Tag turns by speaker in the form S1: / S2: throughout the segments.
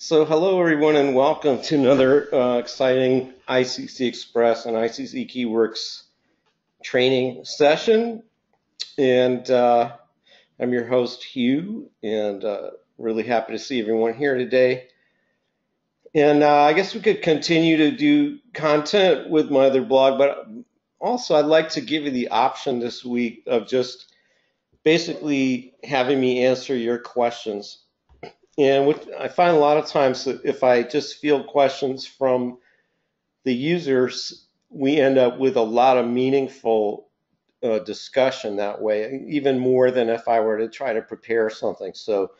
S1: So hello everyone and welcome to another exciting ICC Express and ICC Keyworkz training session. And I'm your host Hugh, and really happy to see everyone here today. And I guess we could continue to do content with my other blog, but also I'd like to give you the option this week of just basically having me answer your questions. And what I find a lot of times that if I just field questions from the users, we end up with a lot of meaningful discussion that way, even more than if I were to try to prepare something. So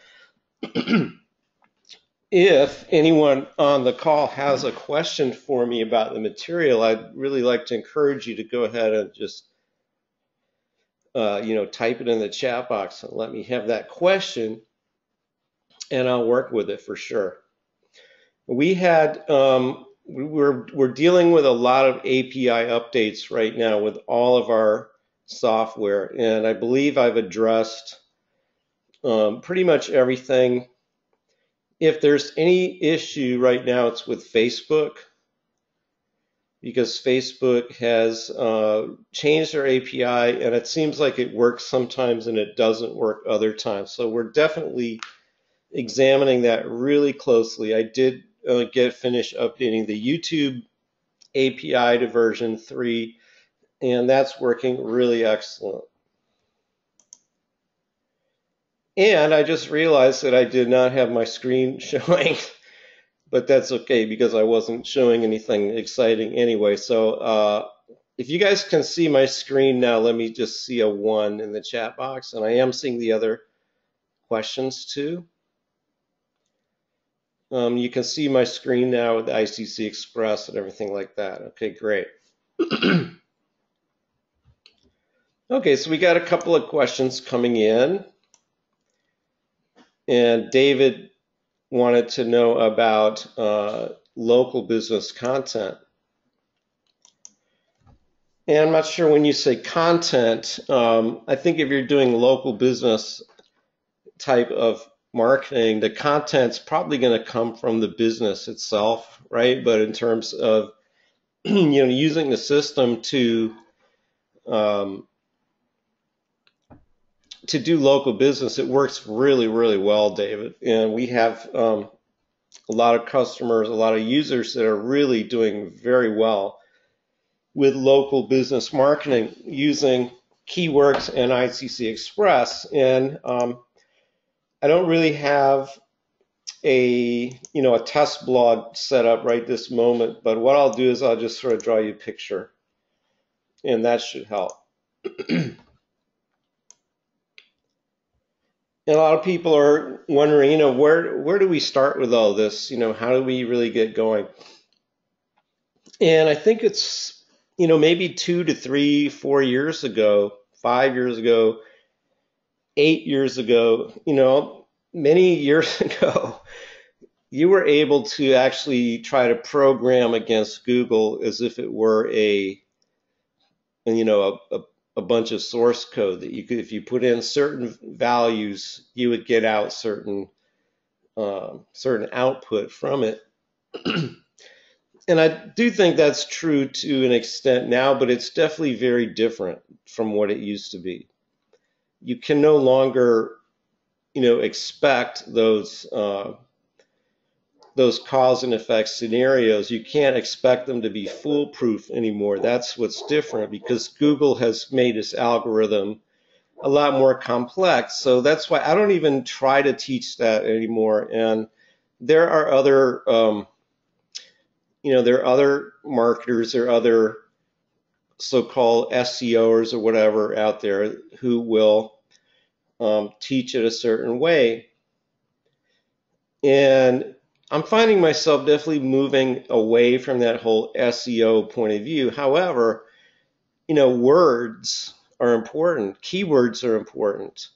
S1: if anyone on the call has a question for me about the material, I'd really like to encourage you to go ahead and just type it in the chat box and let me have that question, and I'll work with it for sure. We had we're dealing with a lot of API updates right now with all of our software, and I believe I've addressed pretty much everything. If there's any issue right now, it's with Facebook, because Facebook has changed their API, and it seems like it works sometimes and it doesn't work other times. So we're definitely examining that really closely. I did finish updating the YouTube API to version 3, and that's working really excellent. And I just realized that I did not have my screen showing, but that's okay because I wasn't showing anything exciting anyway. So if you guys can see my screen now, let me just see a 1 in the chat box, and I am seeing the other questions too. You can see my screen now with the ICC Express and everything like that. Okay, great. Okay, so we got a couple of questions coming in. And David wanted to know about local business content. And I'm not sure when you say content, I think if you're doing local business type of marketing, the content's probably going to come from the business itself, right? But in terms of using the system to do local business, it works really, really well, David. And we have a lot of customers, a lot of users that are really doing very well with local business marketing using Keyworkz and ICC Express. And I don't really have a test blog set up right this moment, but what I'll do is I'll just sort of draw you a picture, and that should help. And a lot of people are wondering, where do we start with all this? How do we really get going? And I think it's, maybe 2 to 3, 4 years ago, 5 years ago, 8 years ago, many years ago, you were able to actually try to program against Google as if it were a bunch of source code that you could, if you put in certain values, you would get out certain output from it. And I do think that's true to an extent now, but it's definitely very different from what it used to be. You can no longer, expect those cause and effect scenarios. You can't expect them to be foolproof anymore. That's what's different, because Google has made its algorithm a lot more complex. So that's why I don't even try to teach that anymore. And there are other, there are other marketers, there are other so-called SEOs or whatever out there who will teach it a certain way. And I'm finding myself definitely moving away from that whole SEO point of view. However, words are important. Keywords are important.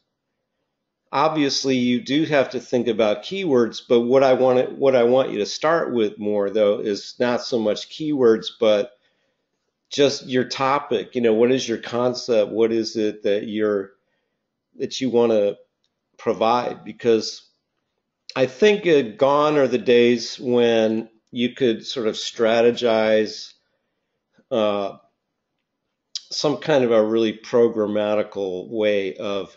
S1: Obviously, you do have to think about keywords, but what I want you to start with more, though, is not so much keywords, but just your topic. What is your concept? What is it that you want to provide? Because I think gone are the days when you could sort of strategize uh, some kind of a really programmatical way of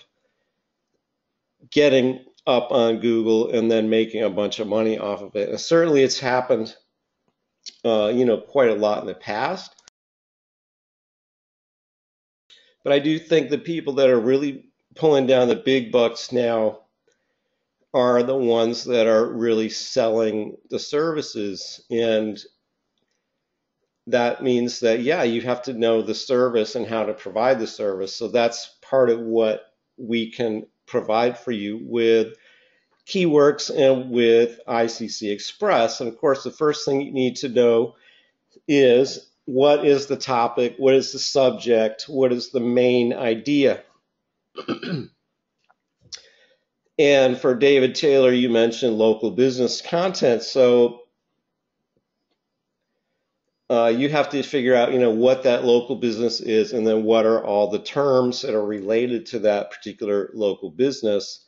S1: getting up on Google and then making a bunch of money off of it. And certainly it's happened, quite a lot in the past. But I do think the people that are really pulling down the big bucks now are the ones that are really selling the services. And that means that, yeah, you have to know the service and how to provide the service. So that's part of what we can provide for you with Keyworkz and with ICC Express. And of course, the first thing you need to know is what is the topic, what is the subject, what is the main idea. And for David Taylor, you mentioned local business content. So you have to figure out, what that local business is, and then what are all the terms that are related to that particular local business,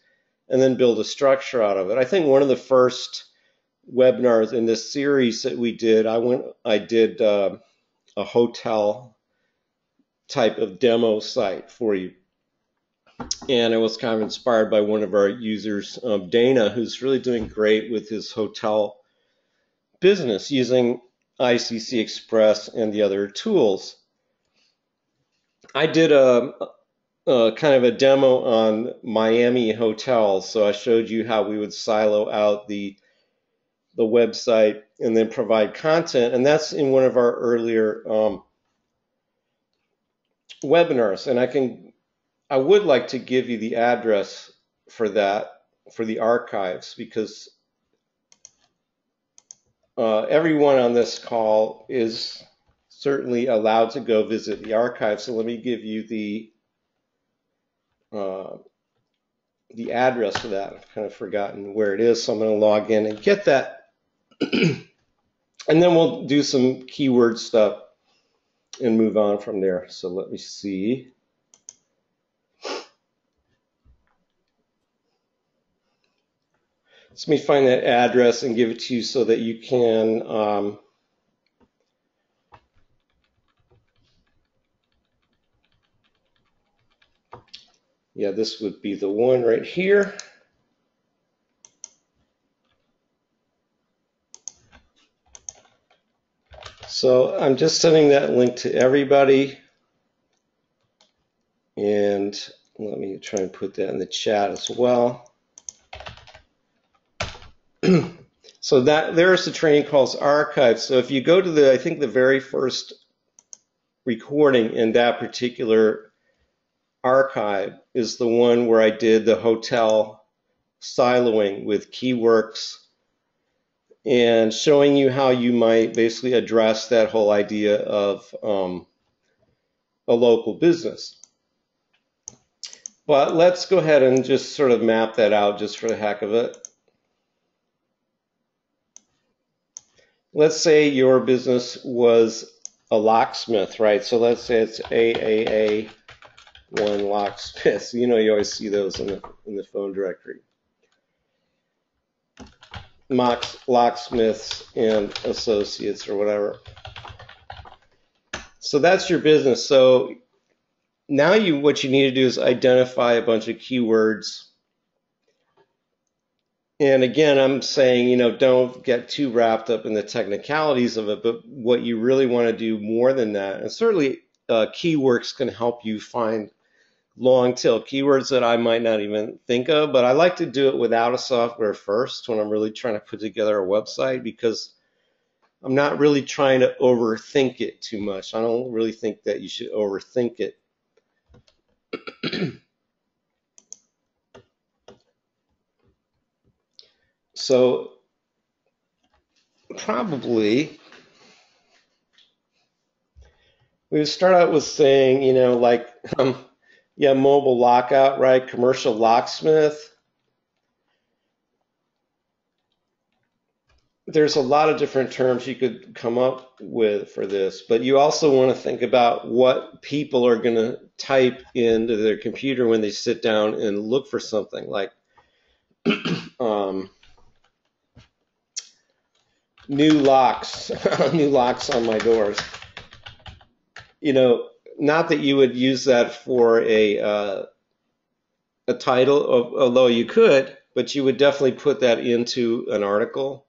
S1: and then build a structure out of it. I think one of the first webinars in this series that we did, I did a hotel type of demo site for you. And it was kind of inspired by one of our users, Dana, who's really doing great with his hotel business using ICC Express and the other tools. I did a kind of a demo on Miami hotels. So I showed you how we would silo out the website and then provide content. And that's in one of our earlier webinars. And I would like to give you the address for that, for the archives, because everyone on this call is certainly allowed to go visit the archives. So let me give you the address for that. I've kind of forgotten where it is, so I'm going to log in and get that. And then we'll do some keyword stuff and move on from there. So let me see. Let me find that address and give it to you so that you can yeah, this would be the one right here. So I'm just sending that link to everybody. And let me try and put that in the chat as well. So there's the training calls archive. So if you go to I think the very first recording in that particular archive is the one where I did the hotel siloing with Keyworkz and showing you how you might basically address that whole idea of a local business. But let's go ahead and just sort of map that out just for the heck of it. Let's say your business was a locksmith, right? So let's say it's AAA1 locksmith. You always see those in the phone directory. Locksmiths and Associates or whatever. So that's your business. So now what you need to do is identify a bunch of keywords. And again, I'm saying, don't get too wrapped up in the technicalities of it, but what you really want to do more than that, and certainly Keyworkz can help you find long tail keywords that I might not even think of, but I like to do it without a software first when I'm really trying to put together a website, because I'm not really trying to overthink it too much. I don't really think that you should overthink it. So probably we would start out with saying, yeah, mobile lockout, right? Commercial locksmith. There's a lot of different terms you could come up with for this, but you also want to think about what people are going to type into their computer when they sit down and look for something like new locks, new locks on my doors. You know, not that you would use that for a title, although you could, but you would definitely put that into an article.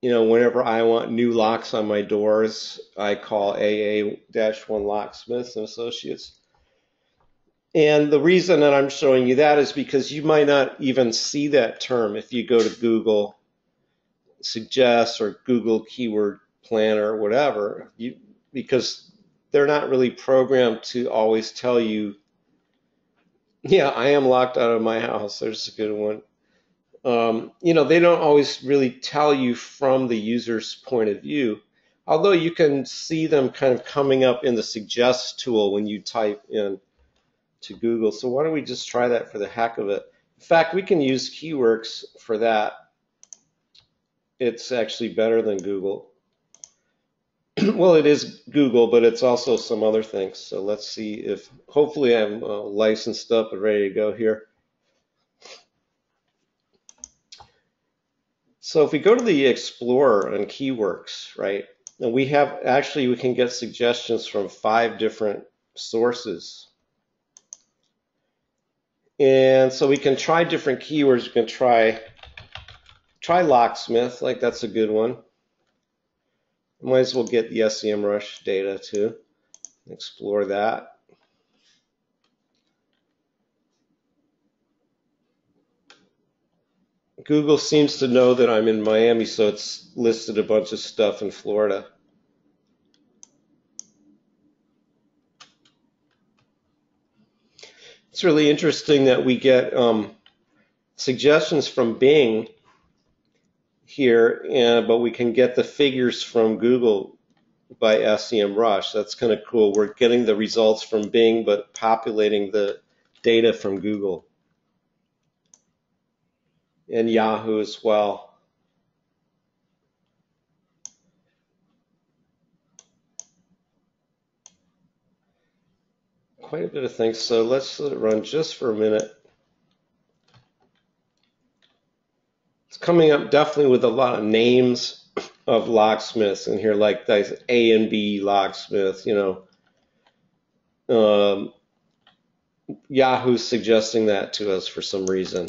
S1: You know, whenever I want new locks on my doors, I call AA-1 Locksmiths and Associates. And the reason that I'm showing you that is because you might not even see that term if you go to Google Suggest or Google Keyword Planner or whatever, because they're not really programmed to always tell you, yeah, I am locked out of my house. There's a good one. You know, they don't always really tell you from the user's point of view, although you can see them kind of coming up in the Suggest tool when you type in to Google. So why don't we just try that for the heck of it? In fact, we can use Keyworkz for that. It's actually better than Google. Well, it is Google, but it's also some other things. So let's see if, hopefully I'm licensed up and ready to go here. So if we go to the Explorer on Keyworkz, right, and we can get suggestions from 5 different sources. And so we can try different keywords. We can try locksmith, like that's a good one. Might as well get the SEMrush data too. Explore that. Google seems to know that I'm in Miami, so it's listed a bunch of stuff in Florida. It's really interesting that we get suggestions from Bing here, but we can get the figures from Google by SEMrush. That's kind of cool. We're getting the results from Bing, but populating the data from Google and Yahoo as well. Quite a bit of things. So let's let it run just for a minute. It's coming up definitely with a lot of names of locksmiths in here, like A and B locksmith, you know. Yahoo's suggesting that to us for some reason.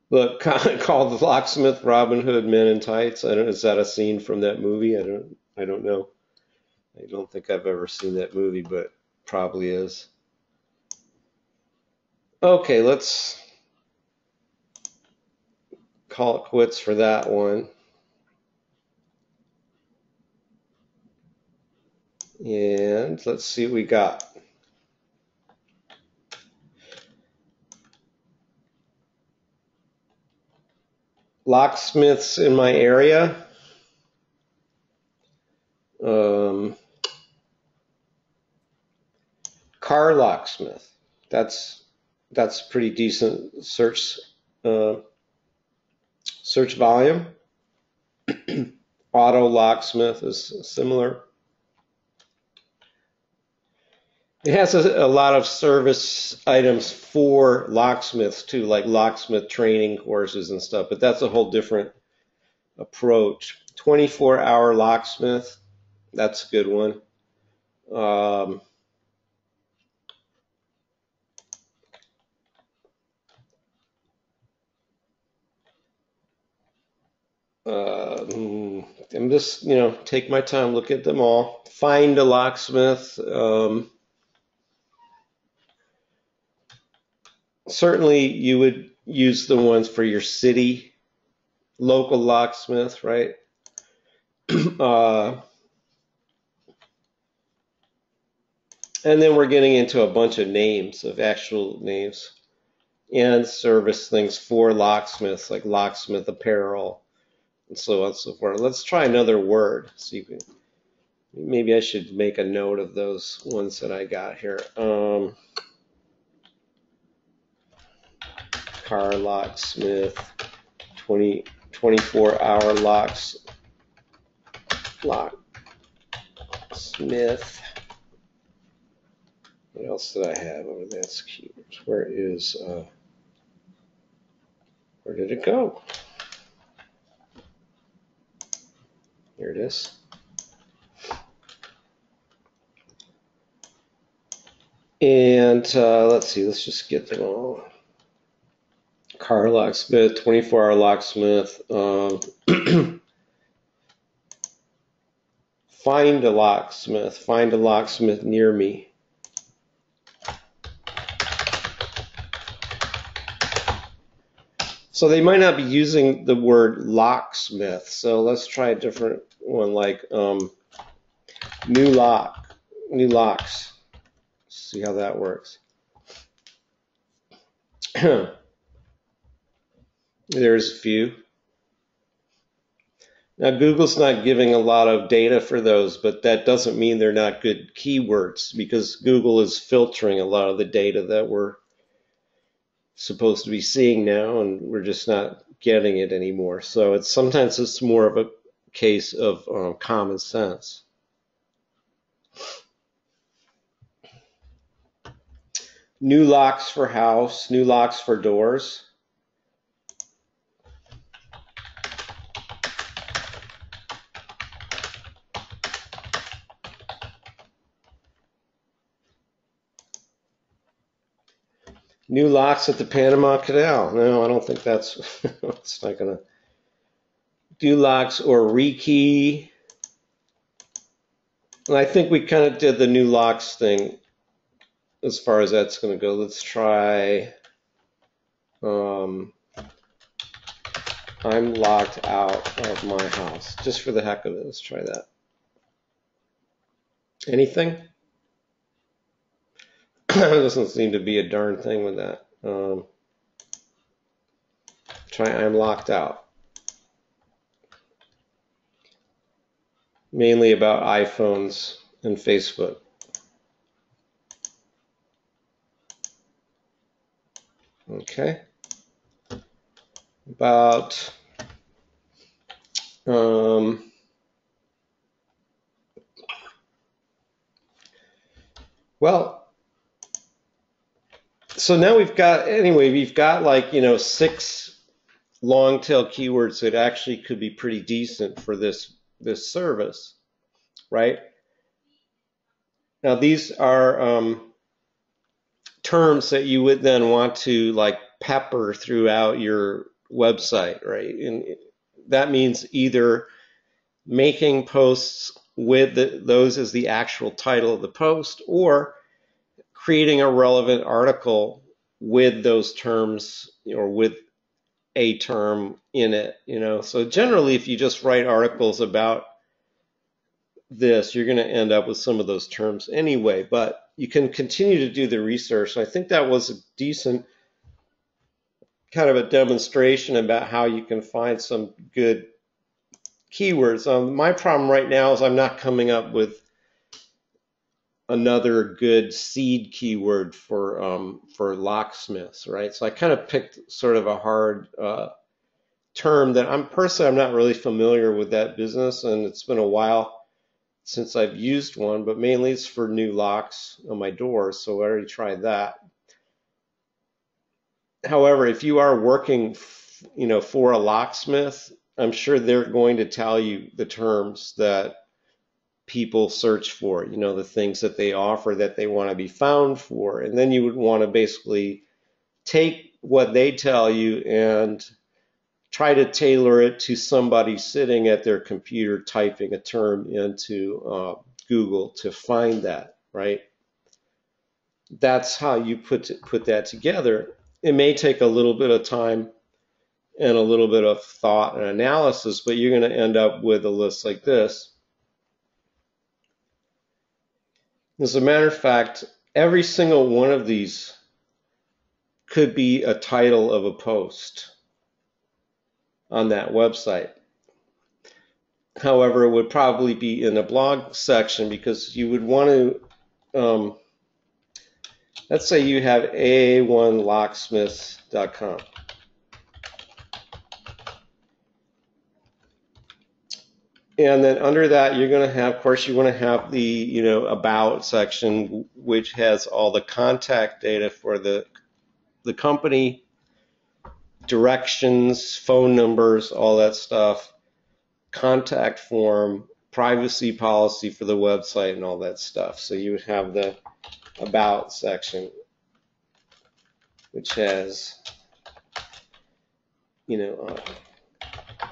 S1: Look, called the locksmith Robin Hood Men in Tights. I don't. Is that a scene from that movie? I don't know. I don't think I've ever seen that movie, but probably is. Okay, let's call it quits for that one. And let's see what we got. Locksmiths in my area. Car locksmith. That's pretty decent search volume. Auto locksmith is similar. It has a lot of service items for locksmiths too, like locksmith training courses and stuff, but that's a whole different approach. 24-hour locksmith, that's a good one. I'm just, you know, take my time, look at them all. Find a locksmith. Certainly you would use the ones for your city, local locksmith, right? And then we're getting into a bunch of names, of actual names, and service things for locksmiths, like locksmith apparel, and so on and so forth. Let's try another word. So maybe I should make a note of those ones that I got here. Car locksmith, 24-hour locksmith. What else did I have over there? That's keywords. Where is Where did it go? Here it is. And let's see, let's just get them all. Car locksmith, 24-hour locksmith. Find a locksmith near me. So they might not be using the word locksmith. So let's try a different one, like new locks. See how that works. There's a few. Now Google's not giving a lot of data for those, but that doesn't mean they're not good keywords, because Google is filtering a lot of the data that we're supposed to be seeing now, and we're just not getting it anymore. So sometimes it's more of a case of common sense. New locks for house, new locks for doors. New locks at the Panama Canal. No, I don't think that's, it's not going to. Do locks or rekey. And I think we kind of did the new locks thing as far as that's going to go. Let's try, I'm locked out of my house. Just for the heck of it, let's try that. Anything? There doesn't seem to be a darn thing with that. Try I'm locked out. Mainly about iPhones and Facebook. Okay. About well, so now we've got like, 6 long tail keywords that actually could be pretty decent for this service, right? Now these are terms that you would then want to like pepper throughout your website, right? And that means either making posts with those as the actual title of the post, or creating a relevant article with those terms, or with a term in it, So generally, if you just write articles about this, you're going to end up with some of those terms anyway, but you can continue to do the research. And I think that was a decent kind of a demonstration about how you can find some good keywords. My problem right now is I'm not coming up with another good seed keyword for locksmiths, right? So I kind of picked sort of a hard term that I'm not really familiar with that business, and it's been a while since I've used one, but mainly it's for new locks on my doors, so I already tried that. However, if you are working, for a locksmith, I'm sure they're going to tell you the terms that people search for, the things that they offer that they want to be found for. And then you would want to basically take what they tell you and try to tailor it to somebody sitting at their computer typing a term into Google to find that, right? That's how you put that together. It may take a little bit of time and a little bit of thought and analysis, but you're going to end up with a list like this. As a matter of fact, every single one of these could be a title of a post on that website. However, it would probably be in a blog section, because you would want to, let's say you have a1locksmiths.com. And then under that, you're going to have, of course, you want to have the, about section, which has all the contact data for the company, directions, phone numbers, all that stuff, contact form, privacy policy for the website, and all that stuff. So you would have the About section, which has,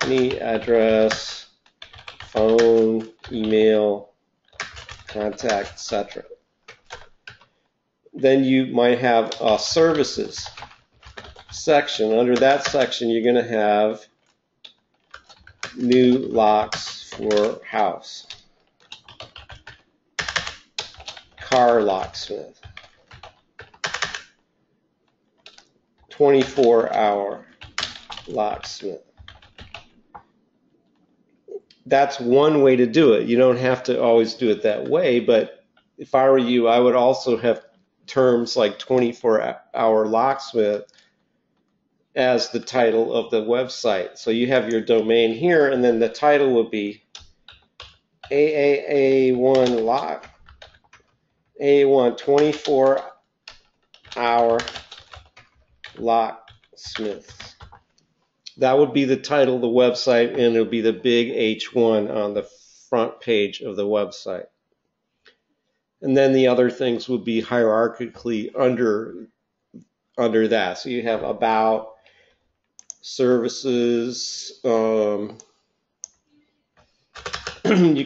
S1: any address, phone, email, contact, etc. Then you might have a services section. Under that section, you're going to have new locks for house, car locksmith, 24-hour locksmith. That's one way to do it. You don't have to always do it that way, but if I were you, I would also have terms like 24-hour locksmith as the title of the website. So you have your domain here, and then the title would be AAA1 lock, AA1 24-hour locksmith. That would be the title of the website, and it would be the big H1 on the front page of the website. And then the other things would be hierarchically under that. So you have about, services, you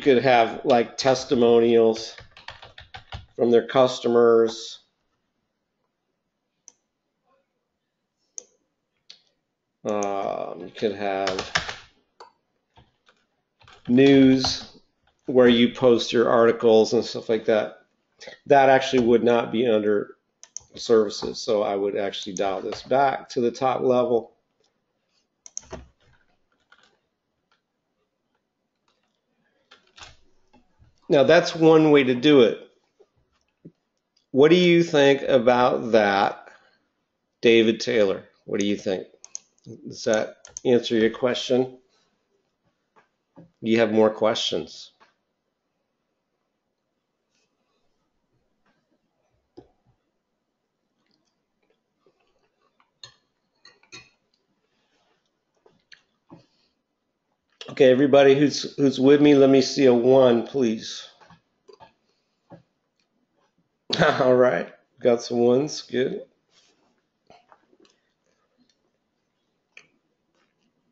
S1: could have like testimonials from their customers. You could have news where you post your articles and stuff like that. That actually would not be under services, so I would actually dial this back to the top level. Now that's one way to do it. What do you think about that, David Taylor? What do you think? Does that answer your question? Do you have more questions? Okay, everybody who's with me, let me see a 1, please. All right, got some 1s, good.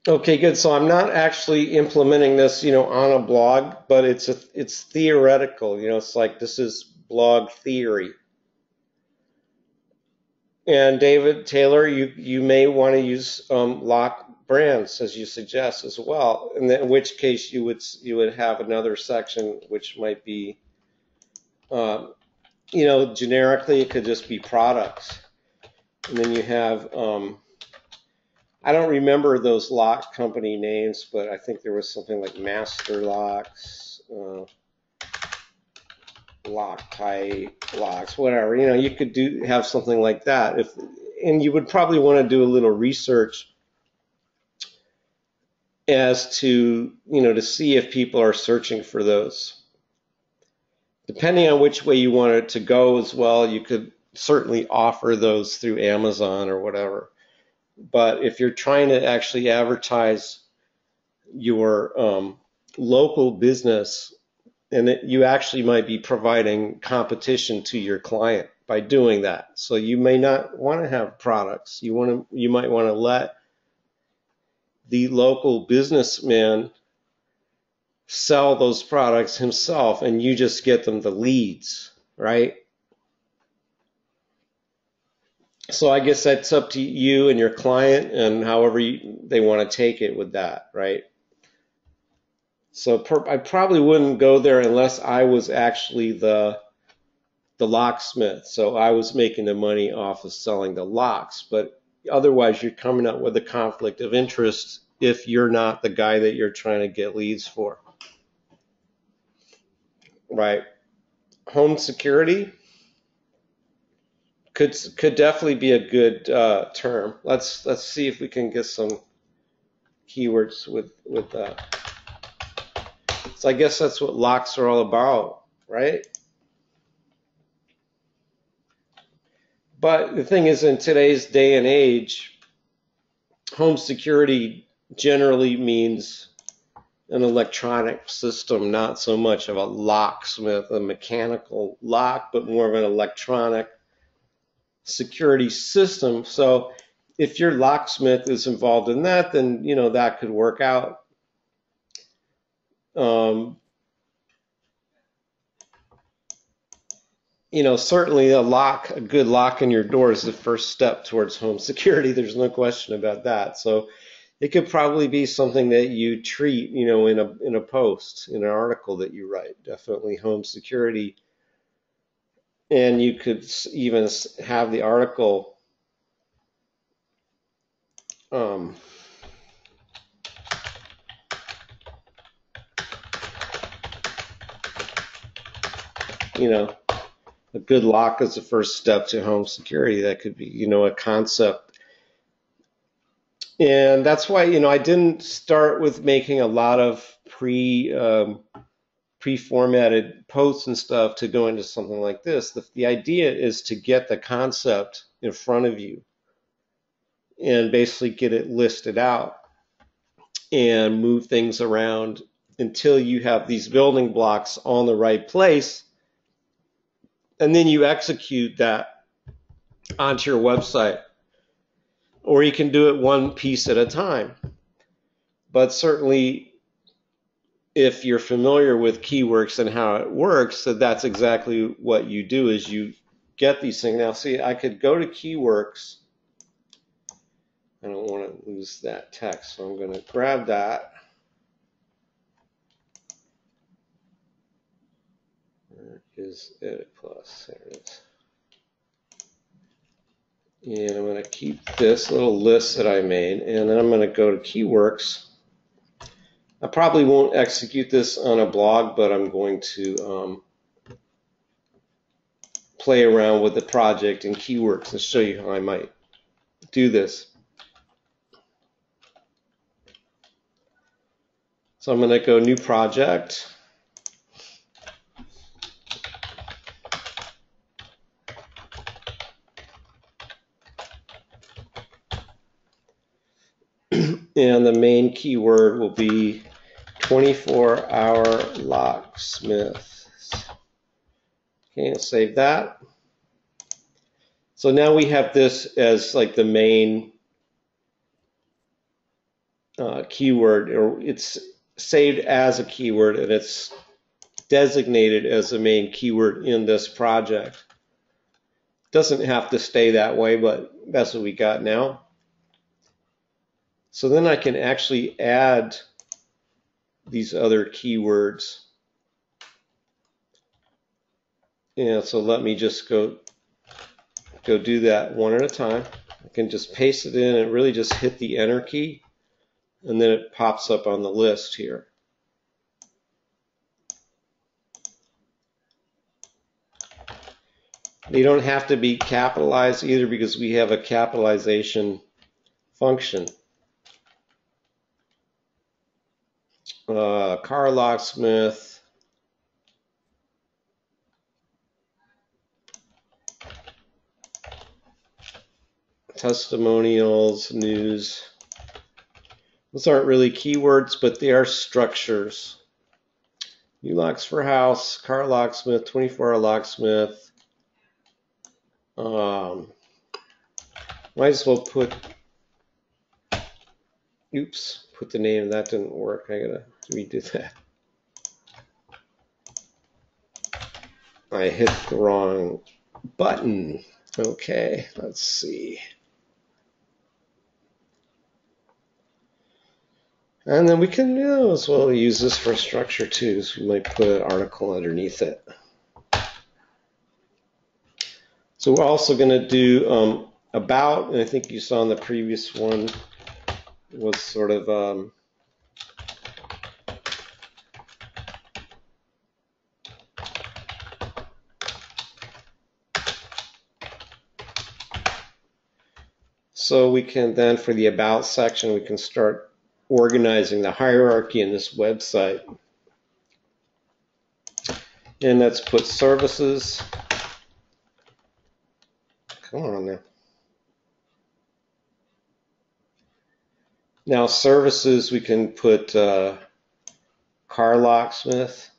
S1: Okay, good. So I'm not actually implementing this, on a blog, but it's theoretical. It's like this is blog theory. And David Taylor, you may want to use lock brands as you suggest as well. In which case you would have another section which might be, generically it could just be products, and then you have. I don't remember those lock company names, but I think there was something like Master Locks, Loctite Locks, whatever. You could have something like that. And you would probably want to do a little research as to, to see if people are searching for those. Depending on which way you want it to go as well, you could certainly offer those through Amazon or whatever. But if you're trying to actually advertise your local business, and you actually might be providing competition to your client by doing that. So you may not want to have products. You might want to let the local businessman sell those products himself, and you just get them the leads, right? So I guess that's up to you and your client and however they want to take it with that, right? So I probably wouldn't go there unless I was actually the locksmith. So I was making the money off of selling the locks. But otherwise, you're coming up with a conflict of interest if you're not the guy that you're trying to get leads for, right? Home security could definitely be a good term. Let's see if we can get some keywords with that. So I guess that's what locks are all about, right? But the thing is, in today's day and age, home security generally means an electronic system, not so much of a locksmith, a mechanical lock, but more of an electronic security system. So if your locksmith is involved in that, then that could work out. Certainly a good lock in your door is the first step towards home security. There's no question about that. So it could probably be something that you treat, in a post, in an article that you write. Definitely home security. And you could even have the article a good lock is the first step to home security. That could be, a concept. And that's why, I didn't start with making a lot of pre-formatted posts and stuff to go into something like this. The idea is to get the concept in front of you and basically get it listed out and move things around until you have these building blocks on the right place. And then you execute that onto your website. Or you can do it one piece at a time. But certainly, if you're familiar with Keyworkz and how it works, that's exactly what you do, is you get these things. Now, see, I could go to Keyworkz. I don't want to lose that text, so I'm going to grab that. Where is Edit Plus? There it is. And I'm going to keep this little list that I made, and then I'm going to go to Keyworkz. I probably won't execute this on a blog, but I'm going to play around with the project in Keyworkz and show you how I might do this. So I'm going to go New Project. And the main keyword will be 24-hour locksmiths. Okay, I'll save that. So now we have this as like the main keyword, or it's saved as a keyword, and it's designated as the main keyword in this project. Doesn't have to stay that way, but that's what we got now. So then I can actually add these other keywords. And so let me just go do that one at a time. I can just paste it in and really just hit the Enter key, and then it pops up on the list here. They don't have to be capitalized either, because we have a capitalization function. Car locksmith, testimonials, news. Those aren't really keywords, but they are structures. New locks for house, car locksmith, 24-hour locksmith. Might as well put, oops, put the name. That didn't work. I gotta redo that. I hit the wrong button. Okay, let's see. And then we can as well use this for structure too, so we might put an article underneath it. So we're also going to do about, and I think you saw in the previous one was sort of so we can then, for the about section, we can start organizing the hierarchy in this website. And let's put services. Come on now. Now services, we can put car locksmith,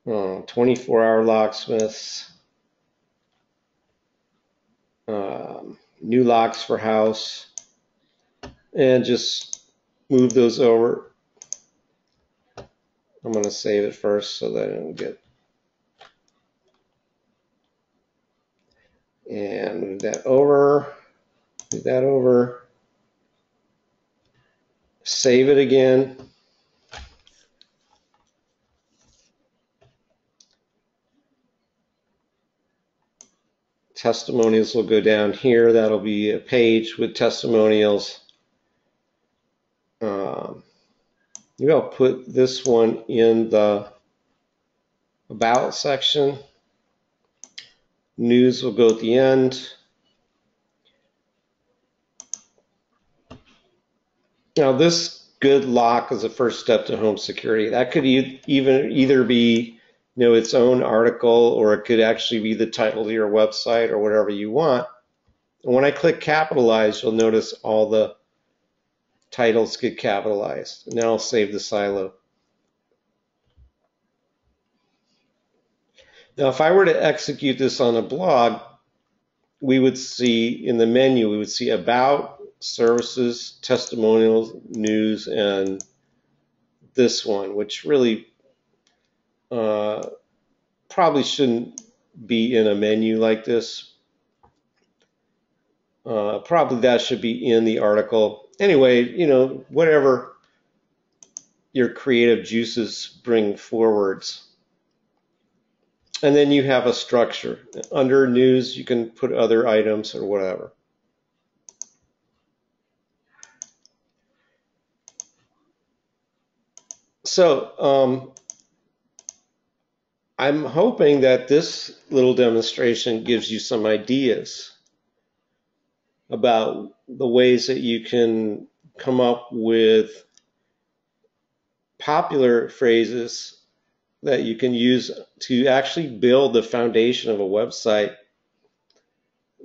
S1: 24-hour locksmiths, new locks for house, and just move those over. I'm going to save it first so that I don't get, and move that over, save it again. Testimonials will go down here. That'll be a page with testimonials. Maybe I'll put this one in the About section. News will go at the end. Now this good lock is the first step to home security. That could either be its own article, or it could actually be the title to your website or whatever you want. And when I click capitalize, you'll notice all the titles get capitalized. Now I'll save the silo. Now if I were to execute this on a blog, we would see in the menu, we would see about, services, testimonials, news, and this one, which really probably shouldn't be in a menu like this. Probably that should be in the article. Anyway, whatever your creative juices bring forwards. And then you have a structure. Under news, you can put other items or whatever. So I'm hoping that this little demonstration gives you some ideas about the ways that you can come up with popular phrases that you can use to actually build the foundation of a website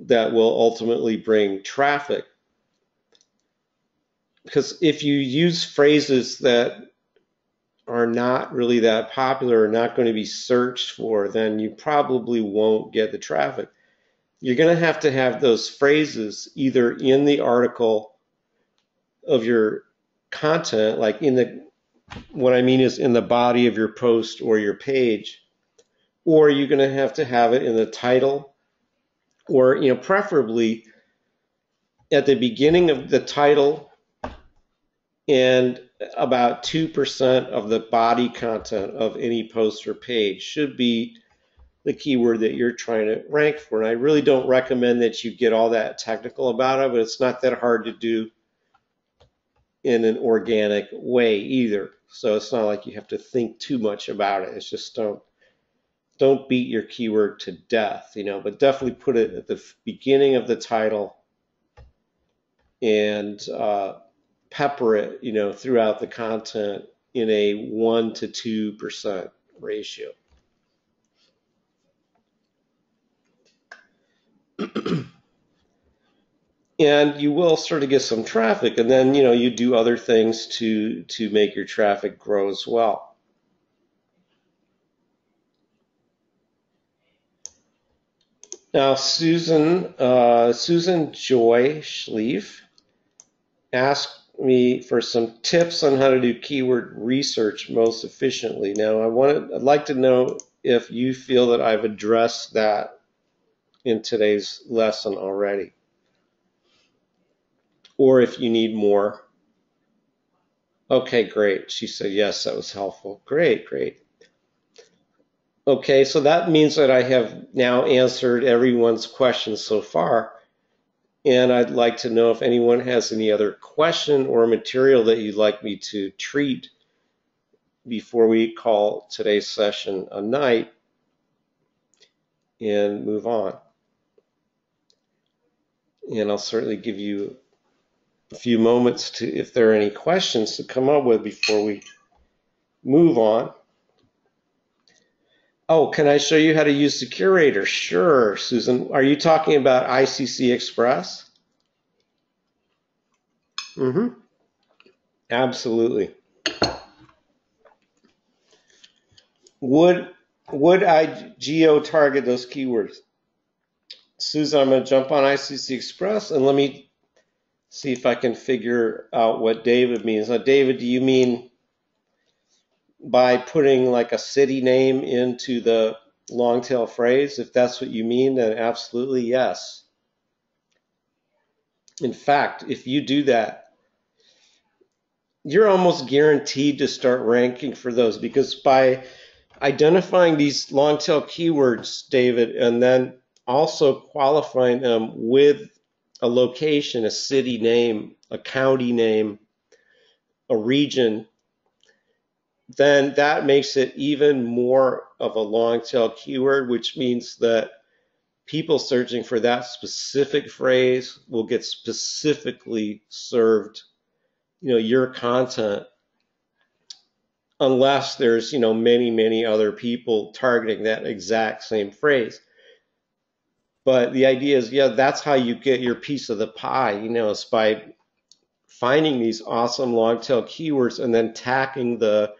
S1: that will ultimately bring traffic. Because if you use phrases that are not really that popular or not going to be searched for, then you probably won't get the traffic. You're going to have those phrases either in the article of your content, like what I mean is in the body of your post or your page, or you're going to have it in the title, or preferably at the beginning of the title and about 2% of the body content of any post or page should be the keyword that you're trying to rank for. And I really don't recommend that you get all that technical about it, but it's not that hard to do in an organic way either. So it's not like you have to think too much about it. It's just don't beat your keyword to death, but definitely put it at the beginning of the title and pepper it, throughout the content in a 1 to 2% ratio. And you will start to get some traffic, and then you do other things to make your traffic grow as well. Now Susan Joy Schlief asked me for some tips on how to do keyword research most efficiently. Now I'd like to know if you feel that I've addressed that in today's lesson already, or if you need more. Okay, great. She said yes, that was helpful. Great. Okay, so that means that I have now answered everyone's questions so far. And I'd like to know if anyone has any other question or material that you'd like me to treat before we call today's session a night and move on. And I'll certainly give you a few moments to, if there are any questions, to come up with before we move on. Oh, can I show you how to use the curator? Sure, Susan. Are you talking about ICC Express? Mm-hmm. Absolutely. Would I geo-target those keywords? Susan, I'm going to jump on ICC Express and let me see if I can figure out what David means. Now, David, do you mean by putting like a city name into the long tail phrase? If that's what you mean, then absolutely yes. In fact, if you do that, you're almost guaranteed to start ranking for those, because by identifying these long tail keywords, David, and then also qualifying them with a location, a city name, a county name, a region, then that makes it even more of a long tail keyword, which means that people searching for that specific phrase will get specifically served, your content, unless there's, many other people targeting that exact same phrase. But the idea is, that's how you get your piece of the pie, it's by finding these awesome long tail keywords and then tacking the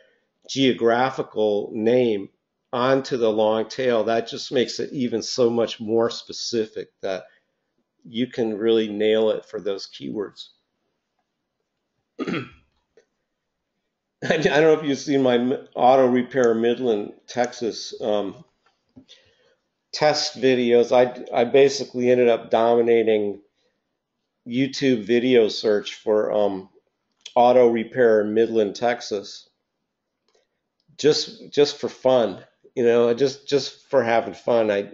S1: geographical name onto the long tail. That just makes it even so much more specific that you can really nail it for those keywords. I don't know if you've seen my auto repair Midland, Texas test videos. I basically ended up dominating YouTube video search for auto repair in Midland, Texas. Just for fun, just for having fun. I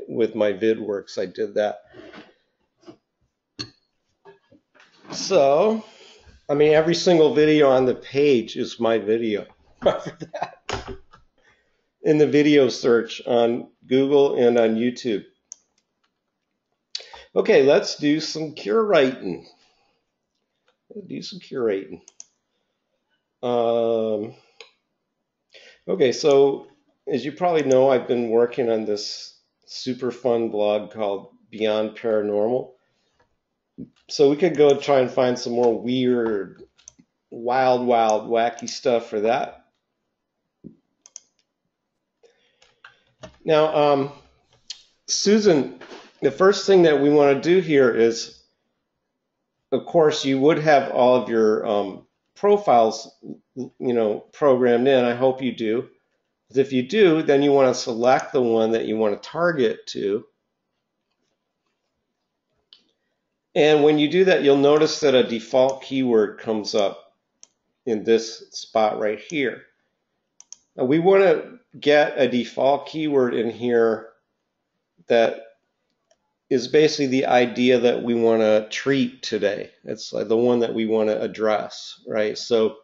S1: with my VidWorks, I did that. So, every single video on the page is my video. In the video search on Google and on YouTube. Okay, let's do some curating. Okay, so as you probably know, I've been working on this super fun blog called Beyond Paranormal. So we could go try and find some more weird, wild, wacky stuff for that. Now, Susan, the first thing that we want to do here is, of course, you would have all of your profiles, programmed in. I hope you do. Because if you do, then you want to select the one that you want to target to. And when you do that, you'll notice that a default keyword comes up in this spot right here. Now, we want to get a default keyword in here that is basically the idea that we want to treat today. It's like the one that we want to address, right? So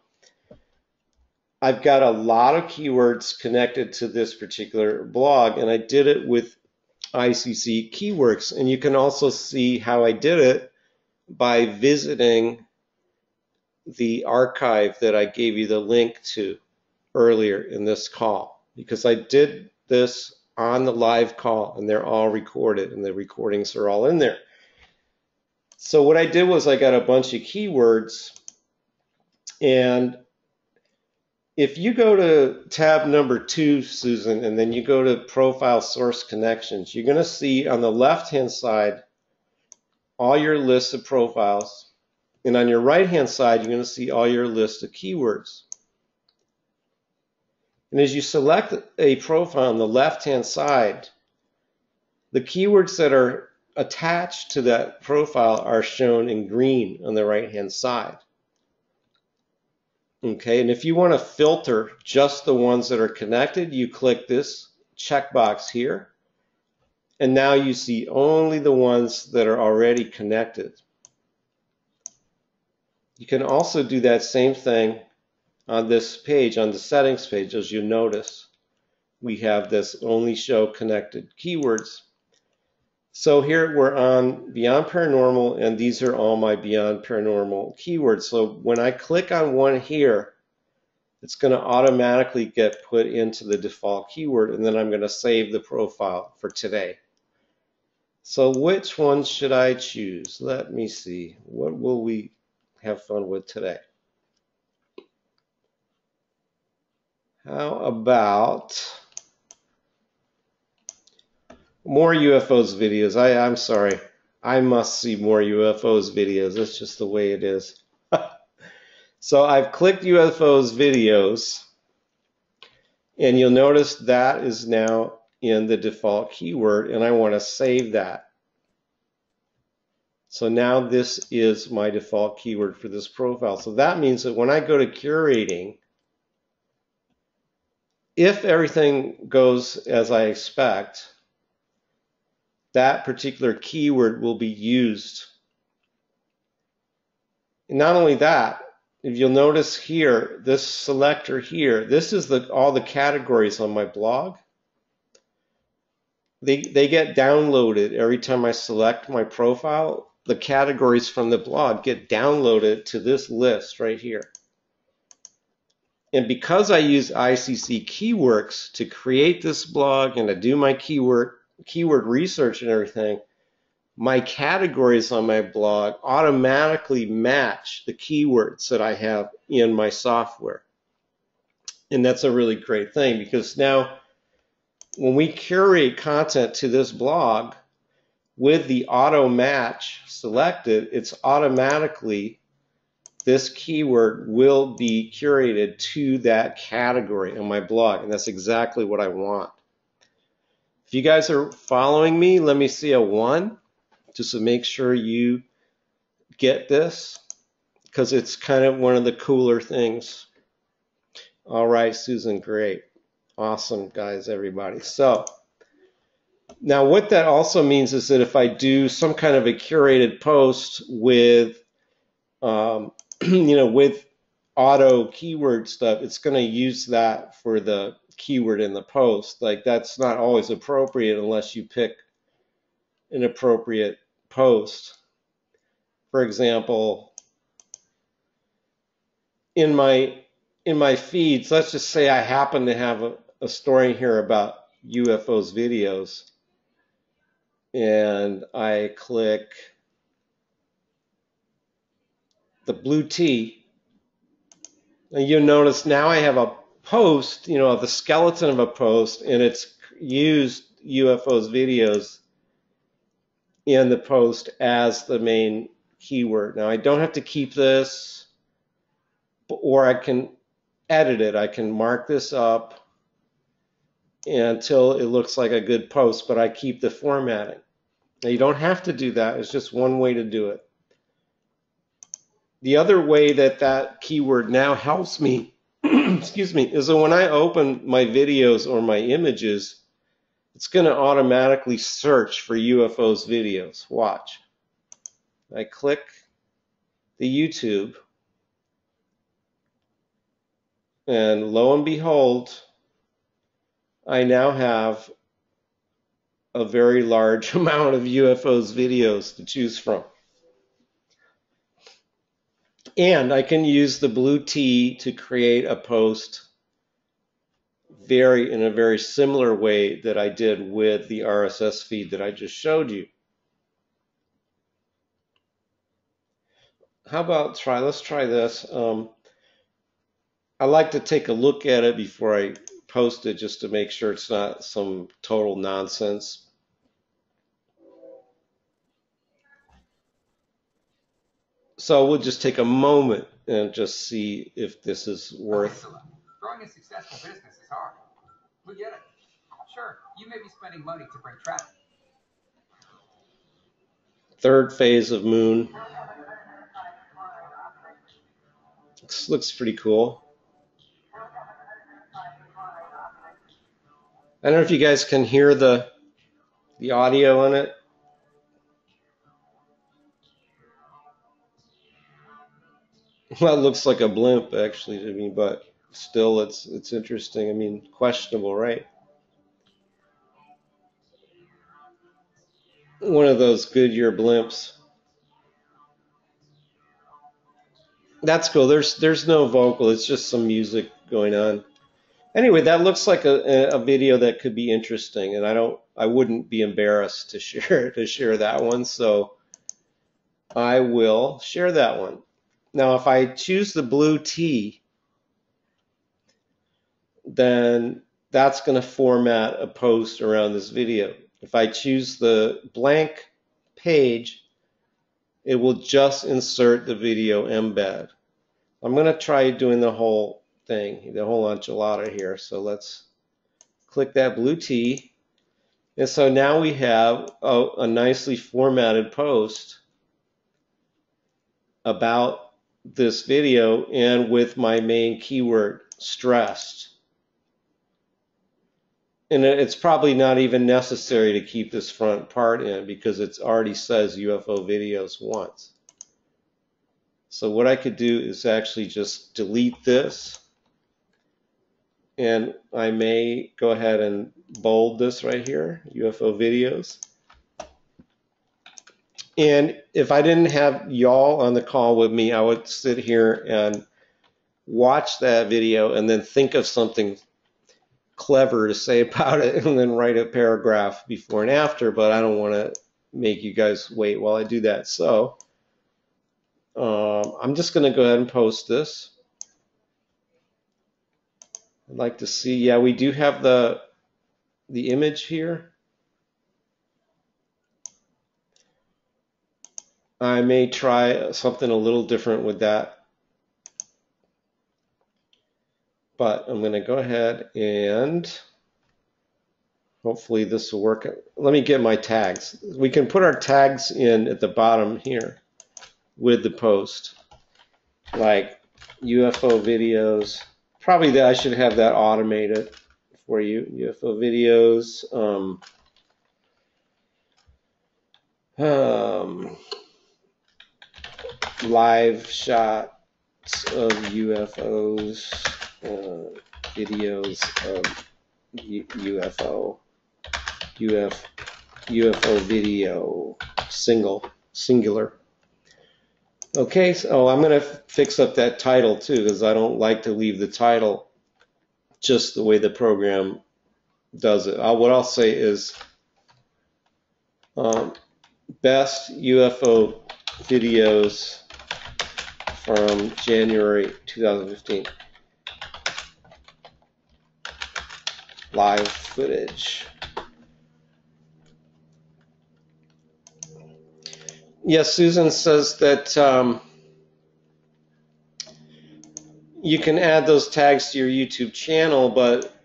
S1: I've got a lot of keywords connected to this particular blog, and I did it with ICC Keyworkz. And you can also see how I did it by visiting the archive that I gave you the link to earlier in this call, because I did this on the live call and they're all recorded and the recordings are all in there. So what I did was I got a bunch of keywords, and if you go to tab number 2, Susan, and then you go to profile source connections, you're going to see on the left hand side all your list of profiles, and on your right hand side you're going to see all your list of keywords. And as you select a profile on the left-hand side, the keywords that are attached to that profile are shown in green on the right-hand side. Okay, and if you want to filter just the ones that are connected, you click this checkbox here, and now you see only the ones that are already connected. You can also do that same thing on this page, on the settings page. As you notice, we have this only show connected keywords. So here we're on Beyond Paranormal, and these are all my Beyond Paranormal keywords. So when I click on one here, it's going to automatically get put into the default keyword, and then I'm going to save the profile for today. So which one should I choose? Let me see. What will we have fun with today. How about more UFOs videos? I'm sorry. I must see more UFOs videos. That's just the way it is. So I've clicked UFOs videos, and you'll notice that is now in the default keyword, and I want to save that. So now this is my default keyword for this profile. So that means that when I go to curating, if everything goes as I expect, that particular keyword will be used. And not only that, if you'll notice here, this selector here, this is all the categories on my blog. They get downloaded every time I select my profile. The categories from the blog get downloaded to this list right here. And because I use ICC Keyworkz to create this blog and to do my keyword research and everything, my categories on my blog automatically match the keywords that I have in my software. And that's a really great thing, because now when we curate content to this blog with the auto match selected, it's automatically, this keyword will be curated to that category in my blog, and that's exactly what I want. If you guys are following me, let me see a 1, just to make sure you get this, because it's kind of one of the cooler things. All right, Susan, great. Awesome, guys, everybody. So now what that also means is that if I do some kind of a curated post with with auto keyword stuff, it's going to use that for the keyword in the post. Like, that's not always appropriate unless you pick an appropriate post. For example, in my feeds, let's just say I happen to have a story here about UFOs videos, and I click the blue T, and you'll notice now I have a post, the skeleton of a post, and it's used UFOs videos in the post as the main keyword. Now I don't have to keep this, or I can edit it. I can mark this up until it looks like a good post, but I keep the formatting. Now you don't have to do that. It's just one way to do it. The other way that keyword now helps me, excuse me, is that when I open my videos or my images, it's going to automatically search for UFOs videos. Watch. I click the YouTube, and lo and behold, I now have a very large amount of UFOs videos to choose from. And I can use the blue T to create a post in a very similar way that I did with the RSS feed that I just showed you. How about let's try this. I like to take a look at it before I post it, just to make sure it's not some total nonsense. So we'll just take a moment and just see if this is worth.
S2: Growing a successful business is hard. We get it. Sure, you may be spending money to bring traffic.
S1: Third phase of moon. Looks pretty cool. I don't know if you guys can hear the audio on it. Well, it looks like a blimp actually to me, but still it's interesting. I mean, questionable, right? One of those Goodyear blimps. That's cool. There's no vocal. It's just some music going on. Anyway, that looks like a video that could be interesting, and I wouldn't be embarrassed to share that one, so I will share that one. Now, if I choose the blue T, then that's going to format a post around this video. If I choose the blank page, it will just insert the video embed. I'm going to try doing the whole thing, the whole enchilada here. So let's click that blue T. And so now we have a nicely formatted post about this video and with my main keyword stressed. And it's probably not even necessary to keep this front part in because it already says UFO videos once. So what I could do is actually just delete this. And I may go ahead and bold this right here, UFO videos. And if I didn't have y'all on the call with me, I would sit here and watch that video and then think of something clever to say about it and then write a paragraph before and after, but I don't want to make you guys wait while I do that. So I'm just going to go ahead and post this. I'd like to see, yeah, we do have the image here. I may try something a little different with that. But I'm going to go ahead and hopefully this will work. Let me get my tags. We can put our tags in at the bottom here with the post, like UFO videos. Probably that I should have that automated for you. UFO videos. Live shots of UFOs. Videos of UFO video, singular. Okay, so I'm going to fix up that title too because I don't like to leave the title just the way the program does it. What I'll say is best UFO videos from January 2015. Live footage. Yes, Susan says that you can add those tags to your YouTube channel, but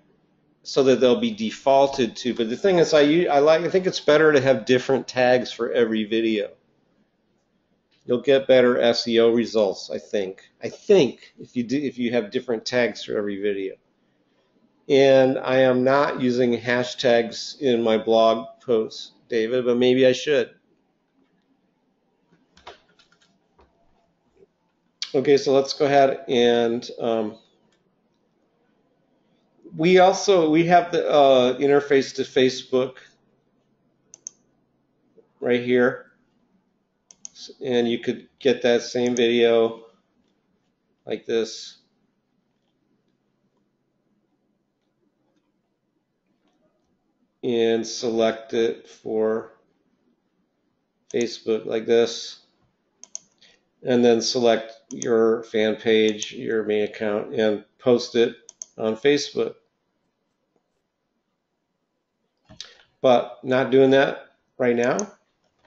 S1: so that they'll be defaulted to. But the thing is, I think it's better to have different tags for every video. You'll get better SEO results, I think. If you have different tags for every video. And I am not using hashtags in my blog posts, David, but maybe I should. Okay, so let's go ahead and we have the interface to Facebook right here, and you could get that same video like this. And select it for Facebook like this. And then select your fan page, your main account, and post it on Facebook. But not doing that right now.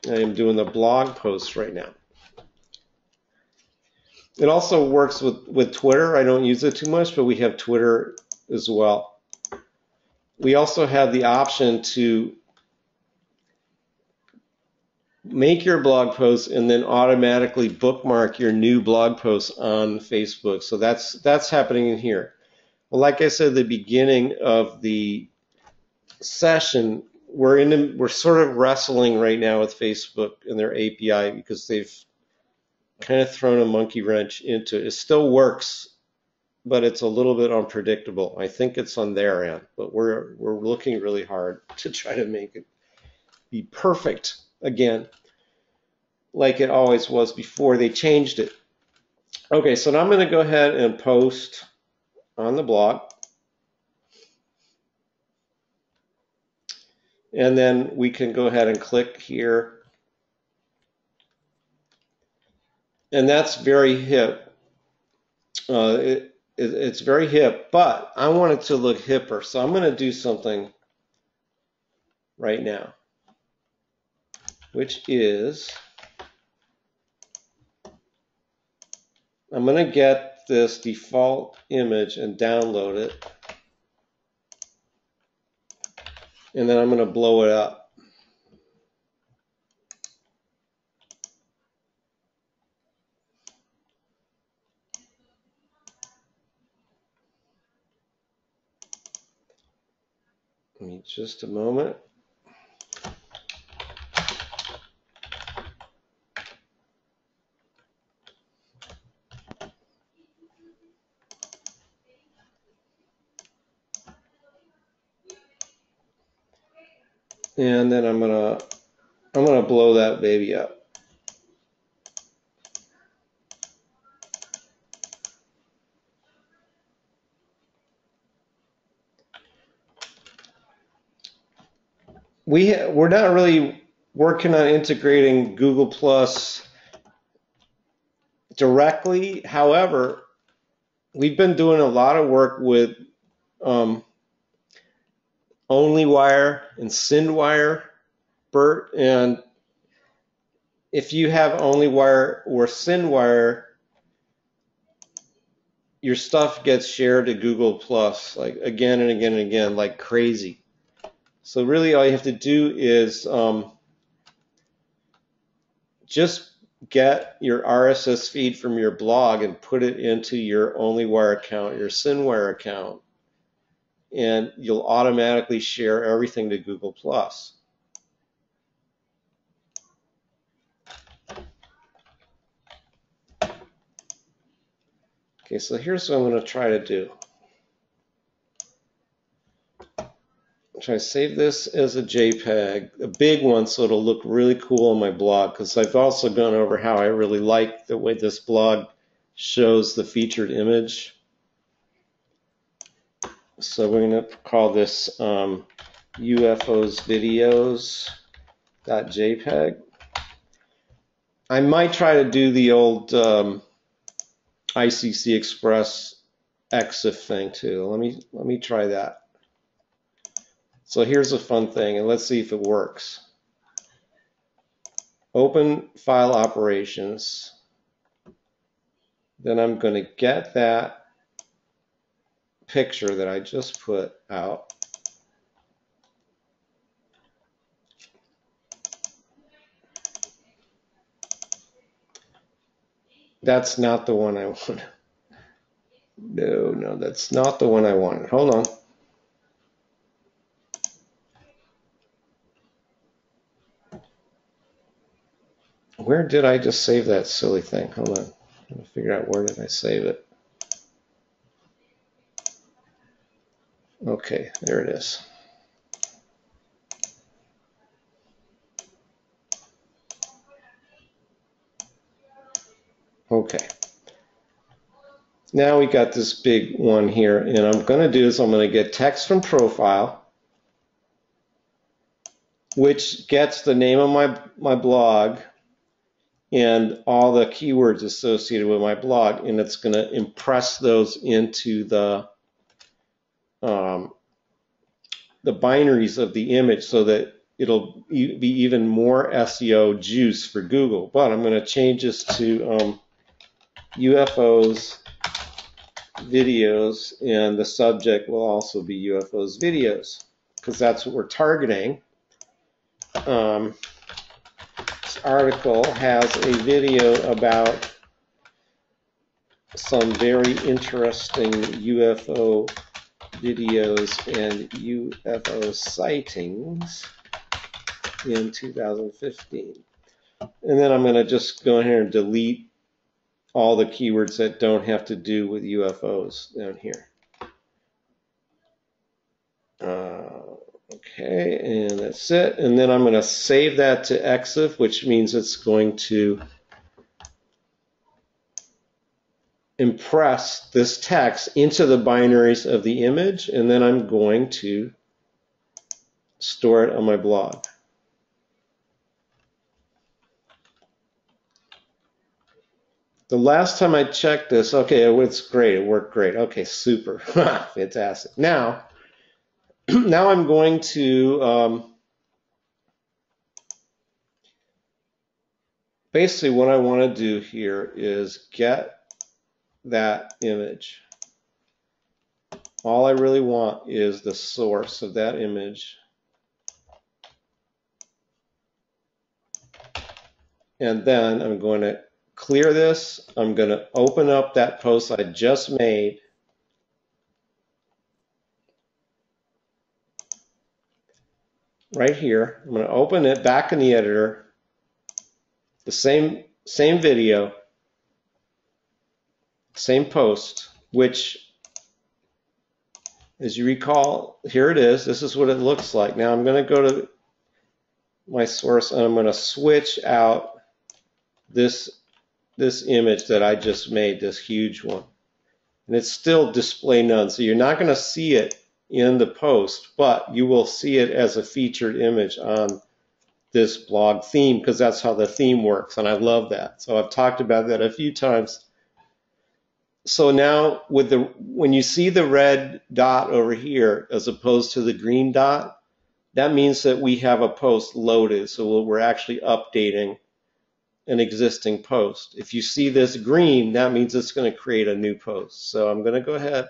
S1: I am doing the blog post right now. It also works with Twitter. I don't use it too much, but we have Twitter as well. We also have the option to make your blog post and then automatically bookmark your new blog post on Facebook. So that's happening in here. Well, like I said at the beginning of the session, we're sort of wrestling right now with Facebook and their API because they've kind of thrown a monkey wrench into it. It still works, but it's a little bit unpredictable. I think it's on their end, but we're looking really hard to try to make it be perfect again, like it always was before they changed it. Okay, so now I'm going to go ahead and post on the blog. And then we can go ahead and click here And that's very hip. It's very hip, but I want it to look hipper. So I'm going to do something right now, which is I'm going to get this default image and download it. And then I'm going to blow it up. Give me just a moment. And then I'm gonna blow that baby up. We're not really working on integrating Google Plus directly. However, we've been doing a lot of work with OnlyWire and SendWire, Bert. And if you have OnlyWire or SendWire, your stuff gets shared to Google Plus like again and again and again like crazy. So really all you have to do is just get your RSS feed from your blog and put it into your OnlyWire account, your SendWire account, and you'll automatically share everything to Google Plus. Okay, so here's what I'm going to try to do. I'm trying to save this as a JPEG, a big one, so it'll look really cool on my blog, because I've also gone over how I really like the way this blog shows the featured image. So we're going to call this UFOsVideos.jpg. I might try to do the old ICC Express EXIF thing too. Let me try that. So here's a fun thing, and let's see if it works. Open File Operations. Then I'm going to get that picture that I just put out. That's not the one I want. No, that's not the one I wanted. Hold on. Where did I just save that silly thing? Hold on. I'm trying to figure out where did I save it. Okay, there it is. Okay. Now we got this big one here, and I'm going to do is I'm going to get text from profile, which gets the name of my blog and all the keywords associated with my blog, and it's going to impress those into the binaries of the image so that it'll be even more SEO juice for Google. But I'm going to change this to UFOs videos, and the subject will also be UFOs videos because that's what we're targeting. This article has a video about some very interesting UFO videos and UFO sightings in 2015. And then I'm going to just go in here and delete all the keywords that don't have to do with UFOs down here. Okay, and that's it. And then I'm going to save that to EXIF, which means it's going to impress this text into the binaries of the image, and then I'm going to store it on my blog. The last time I checked this, okay, it's great. It worked great. Okay, super. Fantastic. Now, now I'm going to, basically what I want to do here is get that image. All I really want is the source of that image. And then I'm going to clear this. I'm going to open up that post I just made. Right here. I'm going to open it back in the editor. The same video, same post, which, as you recall, here it is. This is what it looks like. Now I'm going to go to my source and I'm going to switch out this image that I just made, this huge one. And it's still display none. So you're not going to see it in the post, but you will see it as a featured image on this blog theme, because that's how the theme works, and I love that. So I've talked about that a few times. So now when you see the red dot over here as opposed to the green dot, that means that we have a post loaded. So we're actually updating an existing post. If you see this green, that means it's going to create a new post. So I'm going to go ahead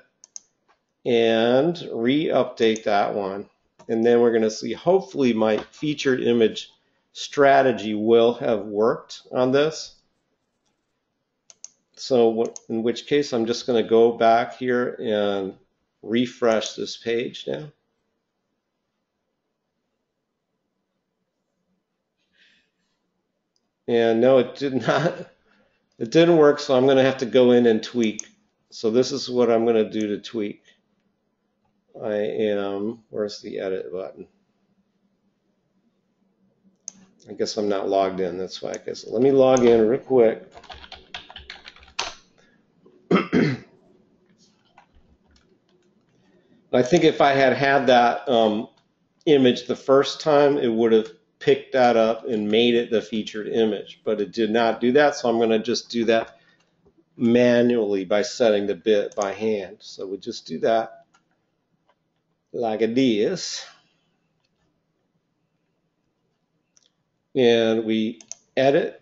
S1: and re-update that one. And then we're going to see, hopefully my featured image strategy will have worked on this. So in which case I'm just going to go back here and refresh this page now. And no, it didn't work, so I'm going to have to go in and tweak. So this is what I'm going to do to tweak. Where's the edit button? I guess I'm not logged in, that's why. Let me log in real quick. I think if I had that image the first time, it would have picked that up and made it the featured image, but it did not do that, so I'm going to just do that manually by setting the bit by hand. So we just do that like this. And we edit.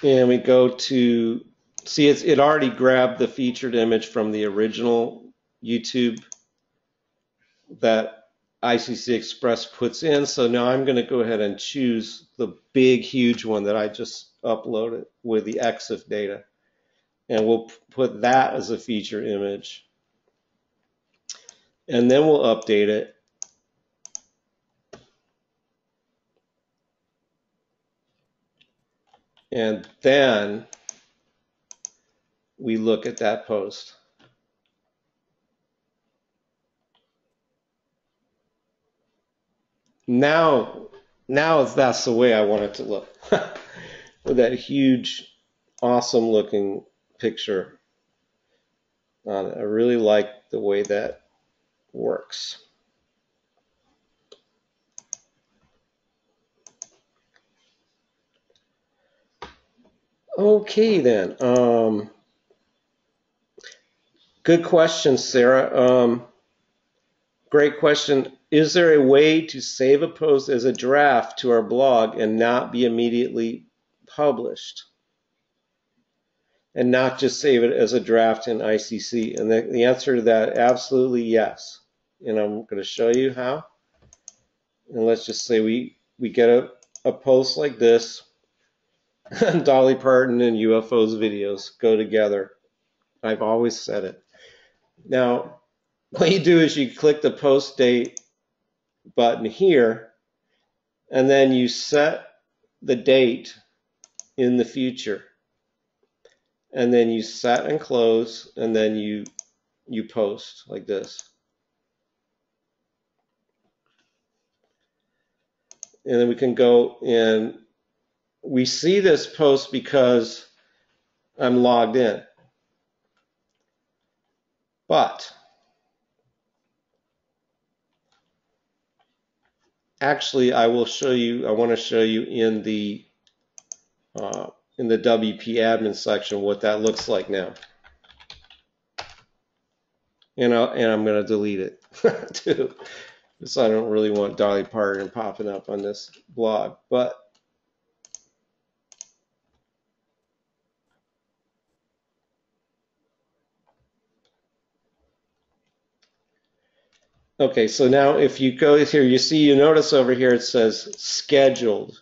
S1: And we go to, see, it already grabbed the featured image from the original YouTube that ICC Express puts in. So now I'm going to go ahead and choose the big, huge one that I just uploaded with the EXIF data. And we'll put that as a featured image. And then we'll update it. And then we look at that post. Now that's the way I want it to look. With that huge, awesome looking picture on it. I really like the way that works. Okay then. Good question, Sarah. Great question. Is there a way to save a post as a draft to our blog and not be immediately published? And not just save it as a draft in ICC? And the answer to that, absolutely yes. And I'm going to show you how. And let's just say we get a post like this. Dolly Parton and UFOs videos go together. I've always said it. Now, what you do is you click the post date button here, and then you set the date in the future. And then you set and close, and then you post like this. And then we can go and we see this post because I'm logged in. But actually, I will show you. I want to show you in the WP admin section what that looks like now. And I'm going to delete it too, because I don't really want Dolly Parton popping up on this blog. But okay, so now if you go here, you notice over here it says scheduled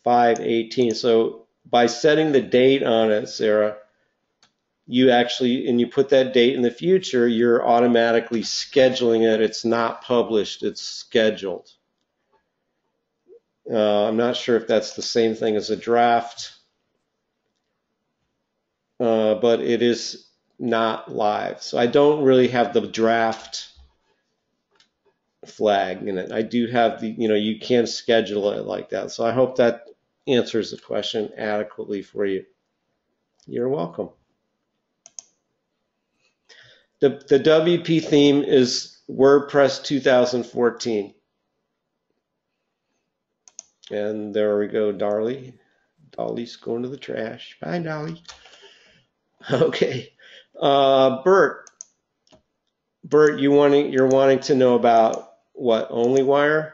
S1: 5/18. So by setting the date on it, Sarah, you actually, and you put that date in the future, you're automatically scheduling it. It's not published, it's scheduled. I'm not sure if that's the same thing as a draft, but it is not live. So I don't really have the draft flag in it. I do have the, you can schedule it like that. So I hope that answers the question adequately for you. You're welcome. The WP theme is WordPress 2014. And there we go, Dolly. Dolly's going to the trash. Bye, Dolly. Okay. Bert, you're wanting to know about what, OnlyWire?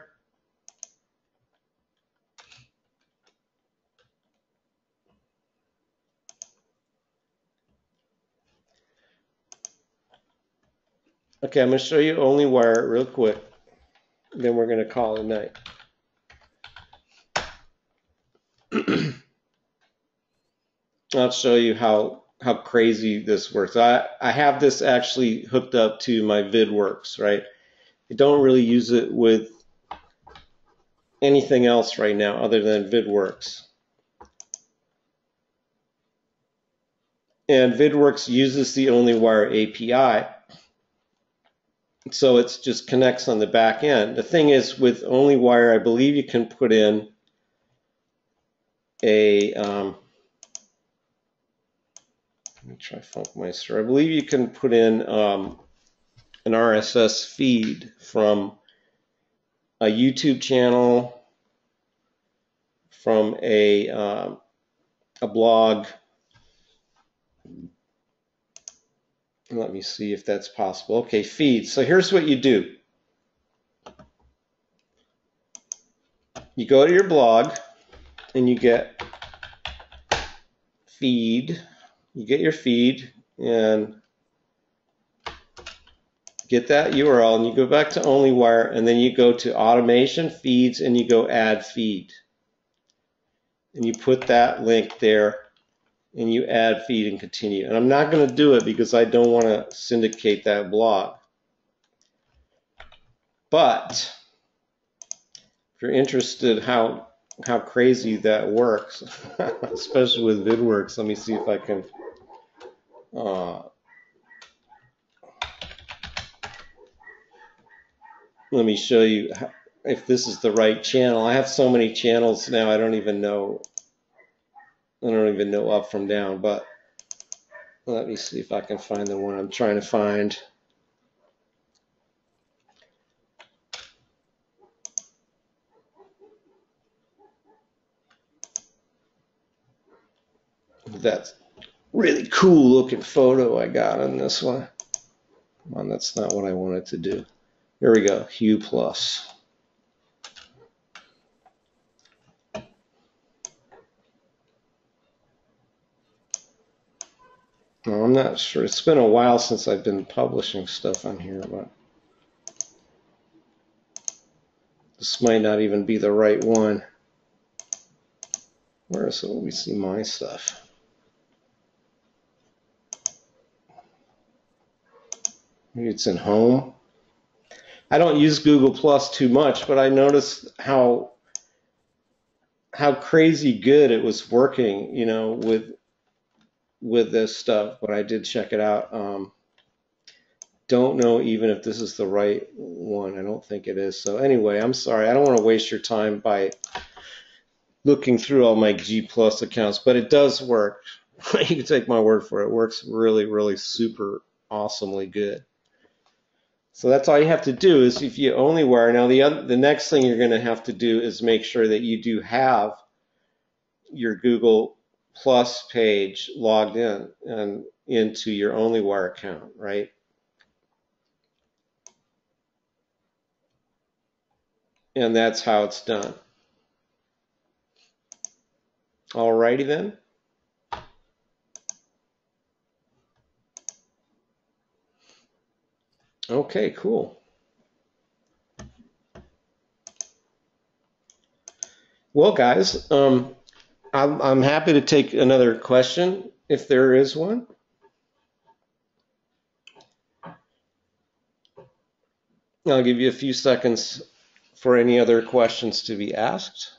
S1: Okay, I'm going to show you OnlyWire real quick. Then we're going to call it a night. I'll show you how crazy this works. I have this actually hooked up to my Keyworkz, right? I don't really use it with anything else right now other than Keyworkz. And Keyworkz uses the OnlyWire API. So it just connects on the back end. The thing is, with OnlyWire, I believe you can put in a let me try Funkmeister. I believe you can put in an RSS feed from a YouTube channel, from a blog. Let me see if that's possible. Okay, feed. So here's what you do. You go to your blog and you get feed. You get your feed and get that URL and you go back to OnlyWire and then you go to automation feeds and you go add feed. And you put that link there and you add feed and continue. And I'm not going to do it because I don't want to syndicate that blog. But if you're interested how crazy that works, especially with Keyworkz, let me see if I can let me show you if this is the right channel. I have so many channels now I don't even know up from down, but let me see if I can find the one I'm trying to find. That's really cool looking photo I got on this one. Come on, that's not what I wanted to do. Here we go, Hue Plus. Well, I'm not sure. It's been a while since I've been publishing stuff on here, but this might not even be the right one. Where is it? We see my stuff. Maybe it's in home. I don't use Google Plus too much, but I noticed how crazy good it was working, with this stuff, but I did check it out. Don't know even if this is the right one. I don't think it is. So anyway, I'm sorry. I don't want to waste your time by looking through all my G Plus accounts, but it does work. You can take my word for it. It works really, really super awesomely good. So that's all you have to do is if you only wear. Now the next thing you're going to have to do is make sure that you do have your Google Plus page logged in and into your OnlyWire account, right? And that's how it's done. Alrighty then. Okay, cool. Well, guys, I'm happy to take another question if there is one. I'll give you a few seconds for any other questions to be asked.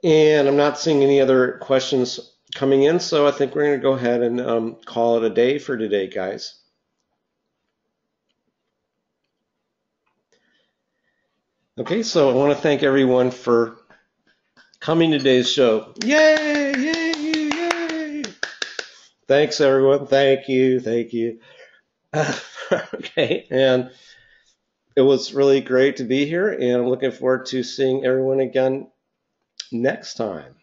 S1: And I'm not seeing any other questions coming in, so I think we're going to go ahead and call it a day for today, guys. Okay, so I want to thank everyone for coming to today's show. Yay, yay, yay. Thanks, everyone. Thank you, thank you. Okay, and it was really great to be here, and I'm looking forward to seeing everyone again next time.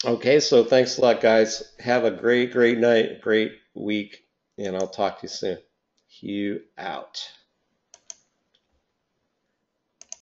S1: Okay, so thanks a lot, guys. Have a great, great night, great week, and I'll talk to you soon. Hugh out.